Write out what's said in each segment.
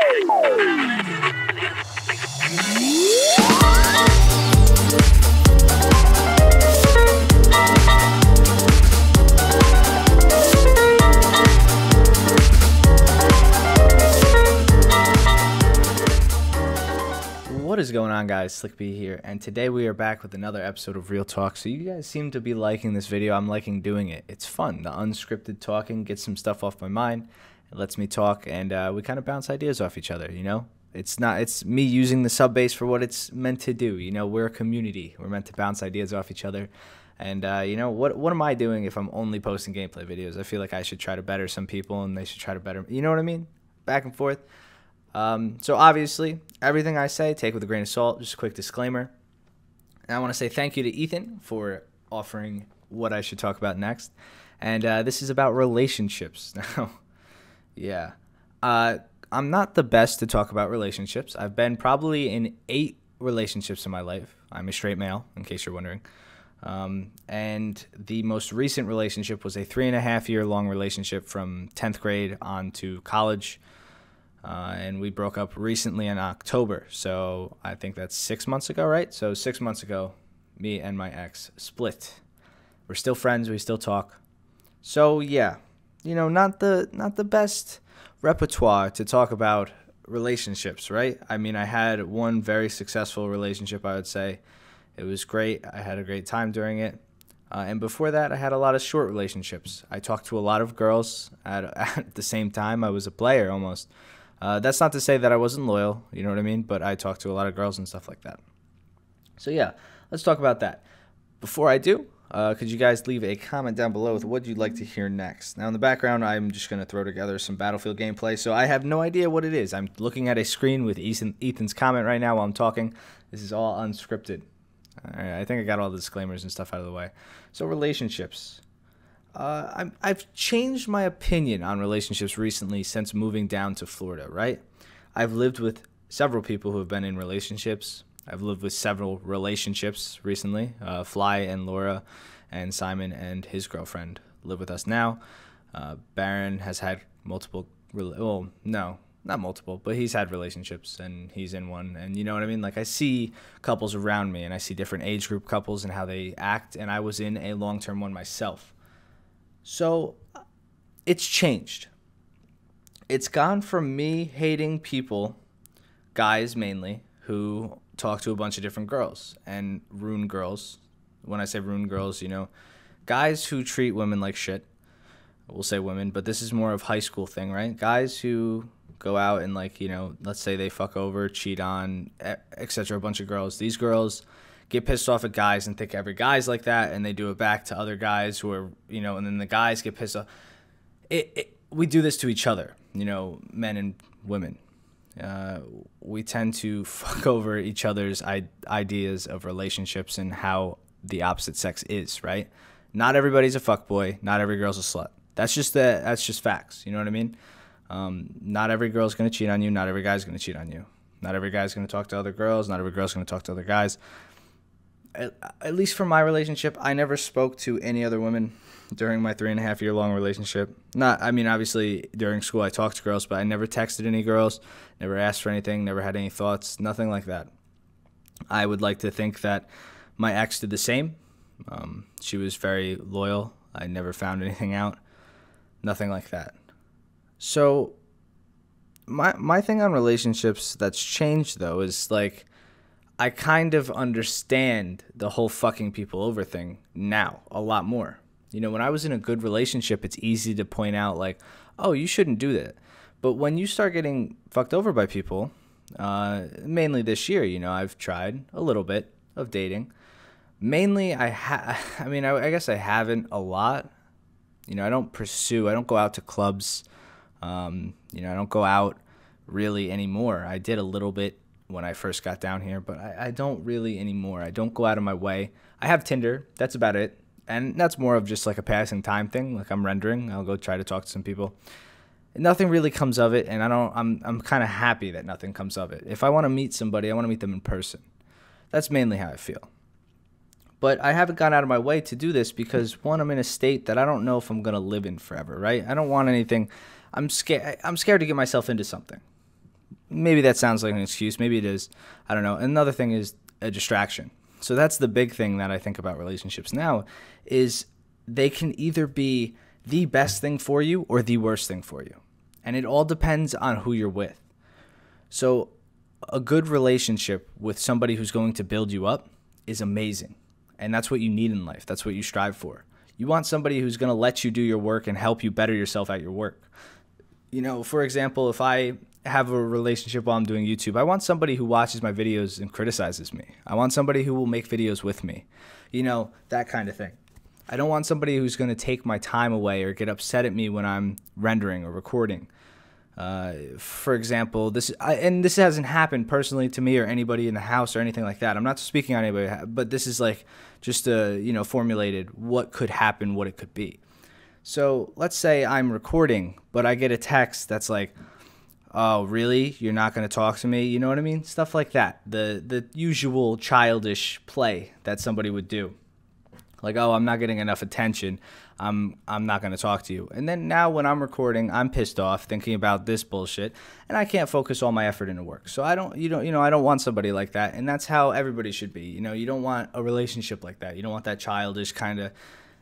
What is going on, guys? Slick B here, and today we are back with another episode of Real Talk. So you guys seem to be liking this video. I'm liking doing it. It's fun. The unscripted talking gets some stuff off my mind. It lets me talk, and we kind of bounce ideas off each other, you know? It's me using the sub base for what it's meant to do. You know, we're a community. We're meant to bounce ideas off each other. And, you know, what am I doing if I'm only posting gameplay videos? I feel like I should try to better some people, and they should try to better, you know what I mean? Back and forth. So obviously, everything I say, take with a grain of salt. Just a quick disclaimer. And I want to say thank you to Ethan for offering what I should talk about next. And this is about relationships. Now, yeah. I'm not the best to talk about relationships. I've been probably in 8 relationships in my life. I'm a straight male, in case you're wondering. And the most recent relationship was a 3.5-year long relationship from 10th grade on to college. And we broke up recently in October, so I think that's 6 months ago, right? So 6 months ago, me and my ex split. We're still friends, we still talk. So yeah, you know, not the best repertoire to talk about relationships, right? I mean, I had one very successful relationship, I would say. It was great. I had a great time during it. And before that, I had a lot of short relationships. I talked to a lot of girls at the same time. I was a player almost. That's not to say that I wasn't loyal, you know what I mean? But I talked to a lot of girls and stuff like that. So yeah, let's talk about that. Before I do, could you guys leave a comment down below with what you'd like to hear next? Now in the background, I'm just going to throw together some Battlefield gameplay, so I have no idea what it is. I'm looking at a screen with Ethan's comment right now while I'm talking. This is all unscripted. All right, I think I got all the disclaimers and stuff out of the way. So relationships. I've changed my opinion on relationships recently since moving down to Florida, right? I've lived with several people who have been in relationships. I've lived with several relationships recently. Fly and Laura and Simon and his girlfriend live with us now. Baron has had multiple, well, no, not multiple, but he's had relationships and he's in one. And you know what I mean? Like I see couples around me and I see different age group couples and how they act. And I was in a long-term one myself. So it's changed. It's gone from me hating people, guys mainly, who talk to a bunch of different girls and ruin girls. When I say ruin girls, you know, guys who treat women like shit. We'll say women, but this is more of high school thing, right? Guys who go out and, like, you know, let's say they fuck over, cheat on, etc. a bunch of girls. These girls get pissed off at guys and think every guy's like that, and they do it back to other guys who are, you know, and then the guys get pissed off. We do this to each other, you know, men and women. We tend to fuck over each other's ideas of relationships and how the opposite sex is, right? Not everybody's a fuckboy. Not every girl's a slut. That's just facts. You know what I mean? Not every girl's gonna cheat on you. Not every guy's gonna cheat on you. Not every guy's gonna talk to other girls. Not every girl's gonna talk to other guys. At least for my relationship, I never spoke to any other women during my 3.5-year long relationship. I mean, obviously during school I talked to girls, but I never texted any girls, never asked for anything, never had any thoughts, nothing like that. I would like to think that my ex did the same. She was very loyal. I never found anything out, nothing like that. So my thing on relationships that's changed though is like, I kind of understand the whole fucking people over thing now a lot more. You know, when I was in a good relationship, it's easy to point out like, oh, you shouldn't do that. But when you start getting fucked over by people, mainly this year, you know, I've tried a little bit of dating. Mainly, I guess I haven't a lot. You know, I don't go out to clubs. You know, I don't go out really anymore. I did a little bit when I first got down here, but I don't really anymore. I don't go out of my way. I have Tinder. That's about it. And that's more of just like a passing time thing. Like I'm rendering. I'll go try to talk to some people. Nothing really comes of it, and I'm kind of happy that nothing comes of it. If I want to meet somebody, I want to meet them in person. That's mainly how I feel. But I haven't gone out of my way to do this because, one, I'm in a state that I don't know if I'm going to live in forever, right? I don't want anything. I'm scared to get myself into something. maybe that sounds like an excuse. Maybe it is. I don't know. Another thing is a distraction. So that's the big thing that I think about relationships now is they can either be the best thing for you or the worst thing for you. And it all depends on who you're with. So a good relationship with somebody who's going to build you up is amazing. And that's what you need in life. That's what you strive for. You want somebody who's going to let you do your work and help you better yourself at your work. You know, for example, if I have a relationship while I'm doing YouTube, I want somebody who watches my videos and criticizes me. I want somebody who will make videos with me. You know, that kind of thing. I don't want somebody who's going to take my time away or get upset at me when I'm rendering or recording. For example, this hasn't happened personally to me or anybody in the house or anything like that. I'm not speaking on anybody, but this is like just formulated what could happen, what it could be. So let's say I'm recording, but I get a text that's like, "Oh, really? You're not going to talk to me?" You know what I mean? Stuff like that. The usual childish play that somebody would do. Like, "Oh, I'm not getting enough attention. I'm not going to talk to you." And then now when I'm recording, I'm pissed off thinking about this bullshit, and I can't focus all my effort into work. So I don't want somebody like that, and that's how everybody should be. You know, you don't want a relationship like that. You don't want that childish kind of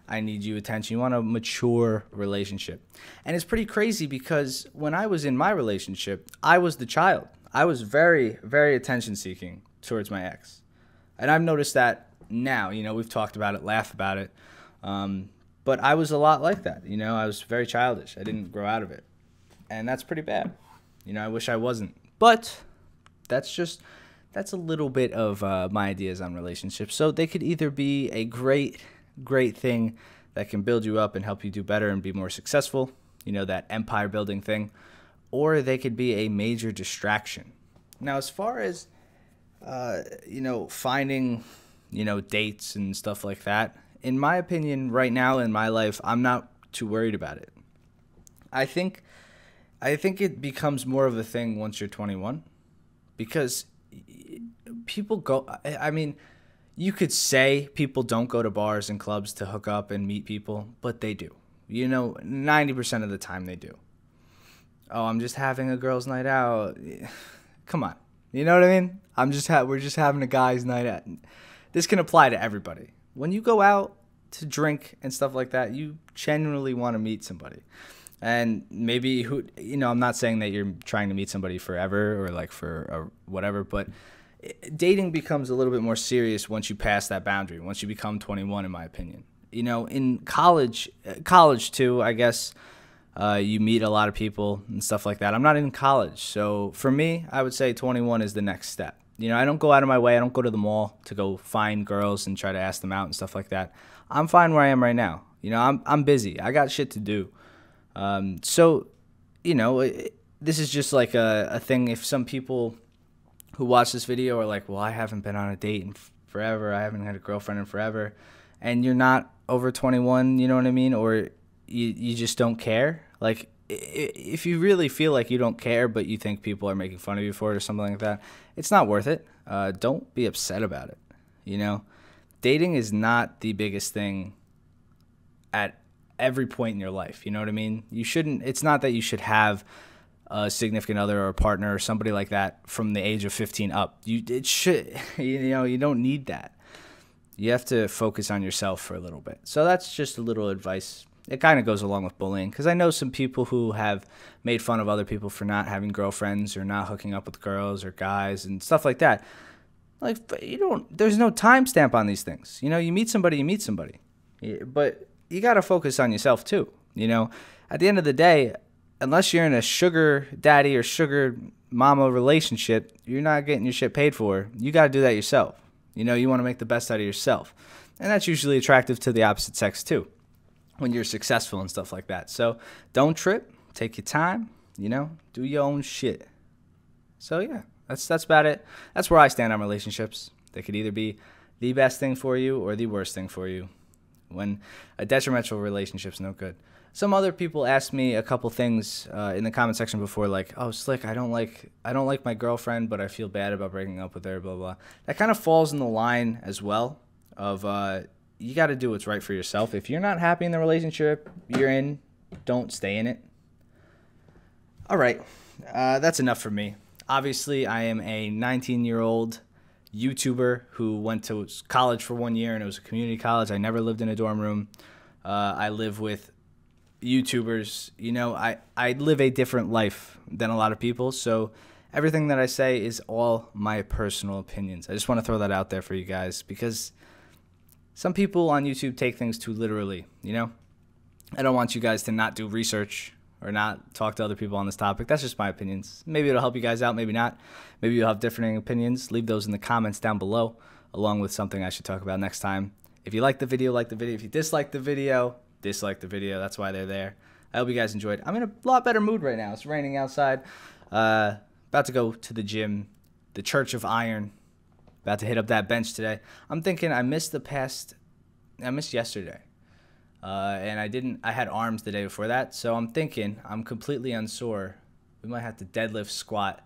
I need you attention. You want a mature relationship. And it's pretty crazy because when I was in my relationship, I was the child. I was very, very attention seeking towards my ex. And I've noticed that now, you know, we've talked about it, laughed about it. But I was a lot like that. You know, I was very childish. I didn't grow out of it. And that's pretty bad. You know, I wish I wasn't. But that's a little bit of my ideas on relationships. So they could either be a great thing that can build you up and help you do better and be more successful, you know, that empire building thing, or they could be a major distraction. Now, as far as, finding, dates and stuff like that, in my opinion, right now in my life, I'm not too worried about it. I think it becomes more of a thing once you're 21 because people go, you could say people don't go to bars and clubs to hook up and meet people, but they do. 90% of the time they do. "Oh, I'm just having a girls' night out." Come on. You know what I mean? We're just having a guys' night out. This can apply to everybody. When you go out to drink and stuff like that, you genuinely want to meet somebody. And maybe I'm not saying that you're trying to meet somebody forever or like for whatever, but dating becomes a little bit more serious once you pass that boundary, once you become 21, in my opinion. In college too, I guess, you meet a lot of people and stuff like that. I'm not in college. So for me, I would say 21 is the next step. I don't go out of my way. I don't go to the mall to go find girls and try to ask them out and stuff like that. I'm fine where I am right now. I'm busy. I got shit to do. This is just like a thing. If some people who watch this video are like, "Well, I haven't been on a date in forever. I haven't had a girlfriend in forever," and you're not over 21, you know what I mean? Or you just don't care. Like, if you really feel like you don't care, but you think people are making fun of you for it or something like that, it's not worth it. Don't be upset about it. Dating is not the biggest thing at every point in your life. You know what I mean? It's not that you should have a significant other or a partner or somebody like that from the age of 15 up. You don't need that. You have to focus on yourself for a little bit. So that's just a little advice. It kind of goes along with bullying because I know some people who have made fun of other people for not having girlfriends or not hooking up with girls or guys and stuff like that. Like, there's no timestamp on these things. You meet somebody, but you got to focus on yourself too. At the end of the day, unless you're in a sugar daddy or sugar mama relationship, you're not getting your shit paid for. You got to do that yourself. You want to make the best out of yourself. And that's usually attractive to the opposite sex too, when you're successful and stuff like that. So don't trip. Take your time. Do your own shit. So yeah, that's about it. That's where I stand on relationships. They could either be the best thing for you or the worst thing for you. When a detrimental relationship's no good. Some other people asked me a couple things in the comment section before, like, "Oh, Slick, I don't like my girlfriend, but I feel bad about breaking up with her, blah, blah." That kind of falls in the line as well of you got to do what's right for yourself. If you're not happy in the relationship you're in, don't stay in it. All right, that's enough for me. Obviously, I am a 19-year-old YouTuber who went to college for 1 year, and it was a community college. I never lived in a dorm room. I live with YouTubers. You know, I live a different life than a lot of people, so everything that I say is all my personal opinions. I just want to throw that out there for you guys because some people on YouTube take things too literally, you know? I don't want you guys to not do research or not talk to other people on this topic. That's just my opinions. Maybe it'll help you guys out, maybe not. Maybe you'll have differing opinions. Leave those in the comments down below, along with something I should talk about next time. If you like the video, like the video. If you dislike the video, dislike the video. That's why they're there. I hope you guys enjoyed. I'm in a lot better mood right now. It's raining outside. About to go to the gym, the Church of Iron. About to hit up that bench today. I'm thinking I missed yesterday. And I had arms the day before that, so I'm thinking I'm completely unsore. We might have to deadlift, squat,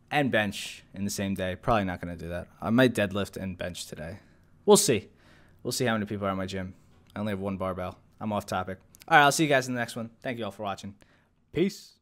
and bench in the same day. Probably not going to do that. I might deadlift and bench today. We'll see. We'll see how many people are at my gym. I only have one barbell. I'm off topic. All right, I'll see you guys in the next one. Thank you all for watching. Peace.